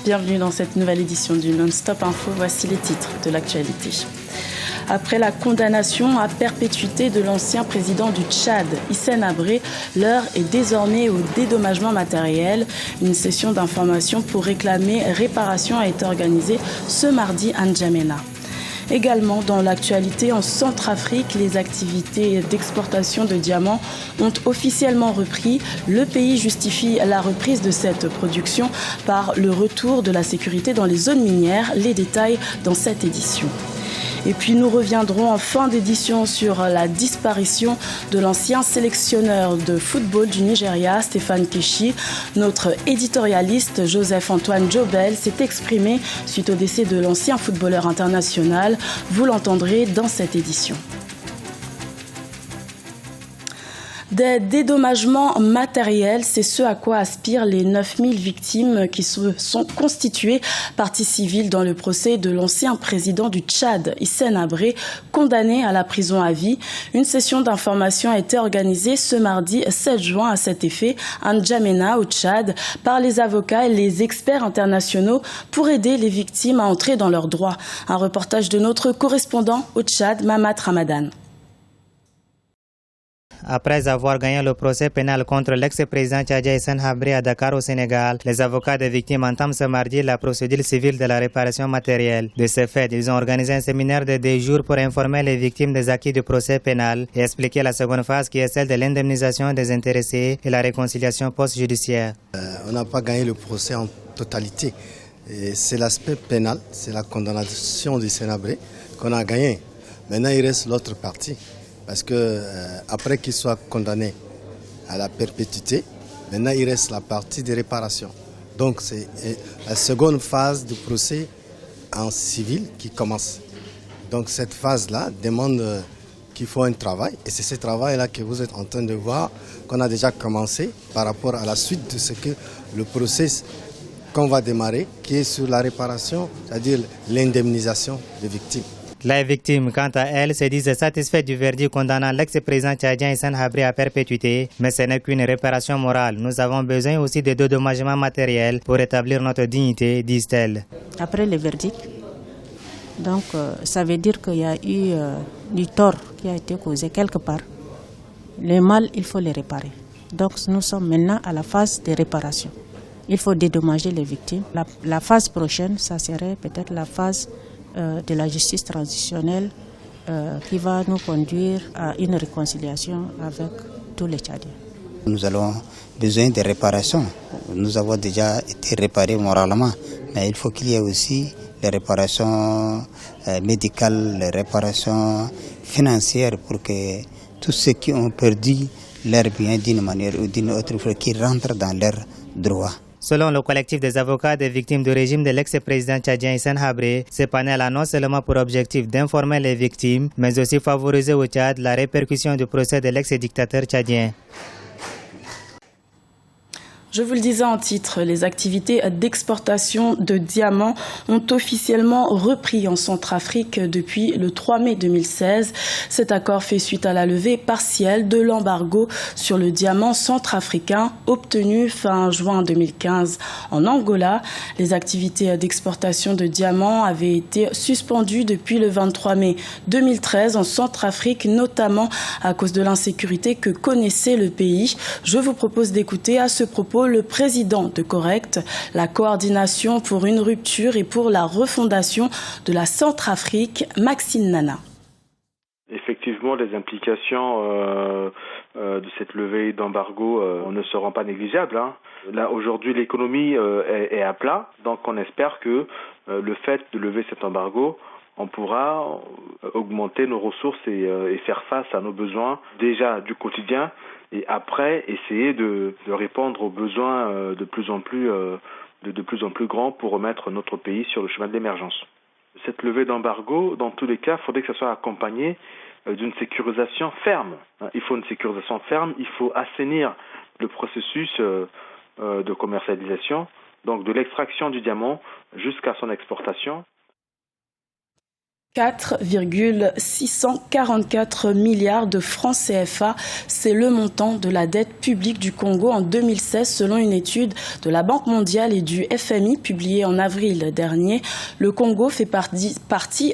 Bienvenue dans cette nouvelle édition du Non-Stop Info. Voici les titres de l'actualité. Après la condamnation à perpétuité de l'ancien président du Tchad, Hissène Habré, l'heure est désormais au dédommagement matériel. Une session d'information pour réclamer réparation a été organisée ce mardi à N'Djamena. Également dans l'actualité, en Centrafrique, les activités d'exportation de diamants ont officiellement repris. Le pays justifie la reprise de cette production par le retour de la sécurité dans les zones minières. Les détails dans cette édition. Et puis nous reviendrons en fin d'édition sur la disparition de l'ancien sélectionneur de football du Nigeria, Stéphane Keshi. Notre éditorialiste Joseph-Antoine Jobel s'est exprimé suite au décès de l'ancien footballeur international. Vous l'entendrez dans cette édition. Des dédommagements matériels, c'est ce à quoi aspirent les 9000 victimes qui se sont constituées partie civile dans le procès de l'ancien président du Tchad, Hissène Habré, condamné à la prison à vie. Une session d'information a été organisée ce mardi 7 juin à cet effet à N'Djamena, au Tchad, par les avocats et les experts internationaux pour aider les victimes à entrer dans leurs droits. Un reportage de notre correspondant au Tchad, Mamat Ramadan. Après avoir gagné le procès pénal contre l'ex-président tchadien Hissène Habré à Dakar au Sénégal, les avocats des victimes entament ce mardi la procédure civile de la réparation matérielle. De ce fait, ils ont organisé un séminaire de 2 jours pour informer les victimes des acquis du procès pénal et expliquer la seconde phase qui est celle de l'indemnisation des intéressés et la réconciliation post-judiciaire. On n'a pas gagné le procès en totalité. C'est l'aspect pénal, c'est la condamnation d'Hissène Habré qu'on a gagné. Maintenant, il reste l'autre partie. Parce que après qu'il soit condamné à la perpétuité, maintenant il reste la partie de réparation. Donc c'est la seconde phase du procès en civil qui commence. Donc cette phase-là demande qu'il faut un travail. Et c'est ce travail-là que vous êtes en train de voir, qu'on a déjà commencé par rapport à la suite de ce que le procès qu'on va démarrer, qui est sur la réparation, c'est-à-dire l'indemnisation des victimes. Les victimes, quant à elles, se disent satisfaites du verdict condamnant l'ex-président tchadien Hissène Habré à perpétuité, mais ce n'est qu'une réparation morale. Nous avons besoin aussi de dédommagements matériels pour rétablir notre dignité, disent-elles. Après le verdict, donc ça veut dire qu'il y a eu du tort qui a été causé quelque part. Le mal, il faut le réparer. Donc nous sommes maintenant à la phase de réparation. Il faut dédommager les victimes. La phase prochaine, ça serait peut-être la phase de la justice transitionnelle qui va nous conduire à une réconciliation avec tous les Tchadiens. Nous avons besoin de réparation. Nous avons déjà été réparés moralement, mais il faut qu'il y ait aussi les réparations médicales, les réparations financières pour que tous ceux qui ont perdu leur bien d'une manière ou d'une autre, il faut qu'ils rentrent dans leurs droits. Selon le collectif des avocats des victimes du régime de l'ex-président tchadien Hissène Habré, ce panel a non seulement pour objectif d'informer les victimes, mais aussi favoriser au Tchad la répercussion du procès de l'ex-dictateur tchadien. Je vous le disais en titre, les activités d'exportation de diamants ont officiellement repris en Centrafrique depuis le 3 mai 2016. Cet accord fait suite à la levée partielle de l'embargo sur le diamant centrafricain obtenu fin juin 2015 en Angola. Les activités d'exportation de diamants avaient été suspendues depuis le 23 mai 2013 en Centrafrique, notamment à cause de l'insécurité que connaissait le pays. Je vous propose d'écouter à ce propos le président de Correct, la coordination pour une rupture et pour la refondation de la Centrafrique, Maxime Nana. Effectivement, les implications de cette levée d'embargo ne seront pas négligeables. Là, aujourd'hui, l'économie est à plat, donc on espère que le fait de lever cet embargo, on pourra augmenter nos ressources et faire face à nos besoins déjà du quotidien et après essayer de répondre aux besoins de plus en plus grands pour remettre notre pays sur le chemin de l'émergence. Cette levée d'embargo, dans tous les cas, il faudrait que ça soit accompagné d'une sécurisation ferme. Il faut une sécurisation ferme, il faut assainir le processus de commercialisation, donc de l'extraction du diamant jusqu'à son exportation. 4,644 milliards de francs CFA, c'est le montant de la dette publique du Congo en 2016 selon une étude de la Banque mondiale et du FMI publiée en avril dernier. Le Congo fait partie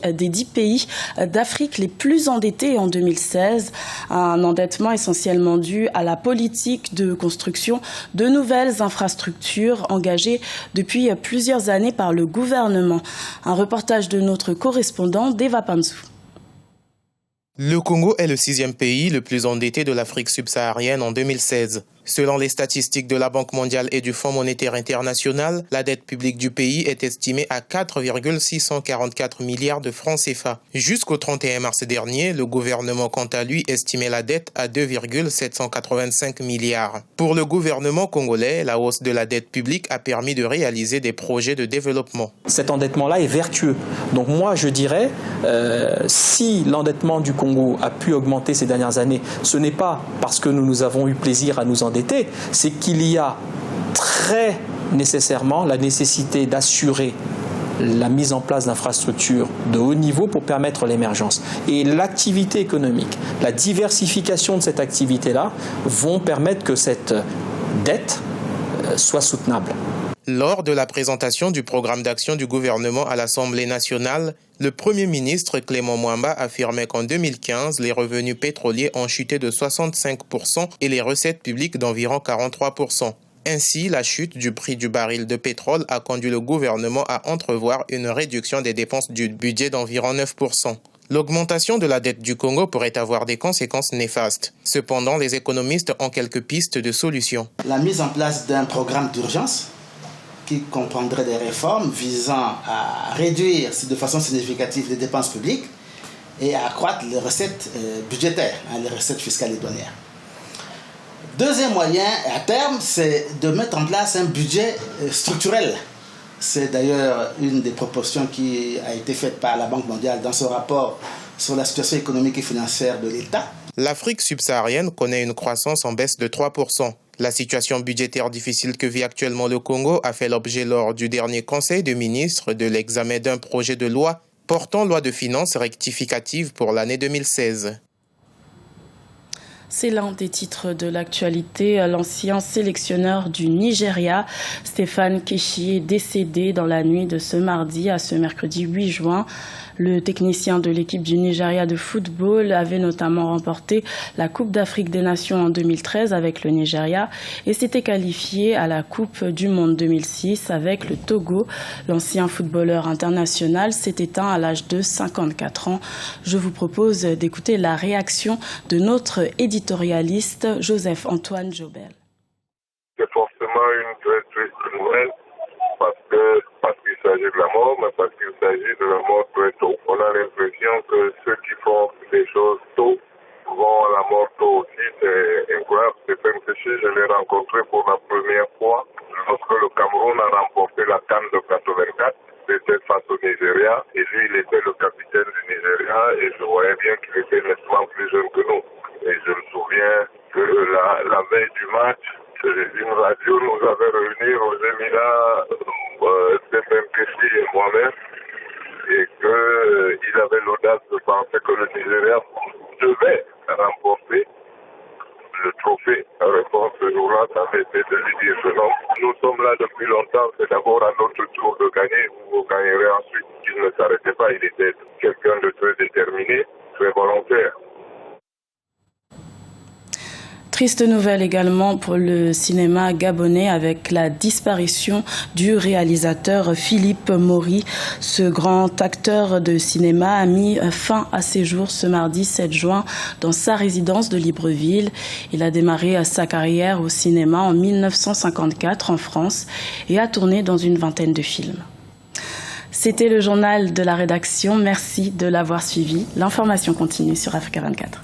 des 10 pays d'Afrique les plus endettés en 2016, un endettement essentiellement dû à la politique de construction de nouvelles infrastructures engagées depuis plusieurs années par le gouvernement. Un reportage de notre correspondant Deva Panzou. Le Congo est le 6e pays le plus endetté de l'Afrique subsaharienne en 2016. Selon les statistiques de la Banque mondiale et du Fonds monétaire international, la dette publique du pays est estimée à 4,644 milliards de francs CFA. Jusqu'au 31 mars dernier, le gouvernement, quant à lui, estimait la dette à 2,785 milliards. Pour le gouvernement congolais, la hausse de la dette publique a permis de réaliser des projets de développement. Cet endettement-là est vertueux. Donc moi, je dirais, si l'endettement du Congo a pu augmenter ces dernières années, ce n'est pas parce que nous avons eu plaisir à nous endetter, c'est qu'il y a très nécessairement la nécessité d'assurer la mise en place d'infrastructures de haut niveau pour permettre l'émergence. Et l'activité économique, la diversification de cette activité-là vont permettre que cette dette soit soutenable. Lors de la présentation du programme d'action du gouvernement à l'Assemblée nationale, le Premier ministre Clément Mwamba affirmait qu'en 2015, les revenus pétroliers ont chuté de 65% et les recettes publiques d'environ 43%. Ainsi, la chute du prix du baril de pétrole a conduit le gouvernement à entrevoir une réduction des dépenses du budget d'environ 9%. L'augmentation de la dette du Congo pourrait avoir des conséquences néfastes. Cependant, les économistes ont quelques pistes de solutions. La mise en place d'un programme d'urgence qui comprendrait des réformes visant à réduire de façon significative les dépenses publiques et à accroître les recettes budgétaires, les recettes fiscales et douanières. Deuxième moyen, à terme, c'est de mettre en place un budget structurel. C'est d'ailleurs une des propositions qui a été faite par la Banque mondiale dans son rapport sur la situation économique et financière de l'État. L'Afrique subsaharienne connaît une croissance en baisse de 3%. La situation budgétaire difficile que vit actuellement le Congo a fait l'objet lors du dernier Conseil des ministres de l'examen d'un projet de loi portant loi de finances rectificative pour l'année 2016. C'est l'un des titres de l'actualité. L'ancien sélectionneur du Nigeria, Stéphane Keshi, est décédé dans la nuit de ce mardi à ce mercredi 8 juin. Le technicien de l'équipe du Nigeria de football avait notamment remporté la Coupe d'Afrique des Nations en 2013 avec le Nigeria et s'était qualifié à la Coupe du Monde 2006 avec le Togo. L'ancien footballeur international s'est éteint à l'âge de 54 ans. Je vous propose d'écouter la réaction de notre éditorialiste Joseph-Antoine Jobel. C'est forcément une très triste nouvelle parce qu'il s'agit de la mort, mais parce qu'il s'agit de la mort très tôt. On a l'impression que ceux qui font des choses tôt vont à la mort tôt aussi. C'est incroyable. Stéphane Keshi, je l'ai rencontré pour la première fois lorsque le Cameroun a remporté la CAN de 84. C'était face au Nigeria et lui, il était le capitaine du Nigeria et je voyais bien qu'il était nettement plus jeune que nous. Et je me souviens que la veille du match, une radio nous avait réunis aux Émirats, Stéphane Keshi et moi-même, et qu'il avait l'audace de penser que le Nigeria devait remporter le trophée. La réponse ce jour-là, ça avait été de lui dire que non, nous sommes là depuis longtemps, c'est d'abord à notre tour de gagner, vous gagnerez ensuite. Il ne s'arrêtait pas, il était quelqu'un de très déterminé, très volontaire. Triste nouvelle également pour le cinéma gabonais avec la disparition du réalisateur Philippe Maury. Ce grand acteur de cinéma a mis fin à ses jours ce mardi 7 juin dans sa résidence de Libreville. Il a démarré sa carrière au cinéma en 1954 en France et a tourné dans une vingtaine de films. C'était le journal de la rédaction. Merci de l'avoir suivi. L'information continue sur Africa 24.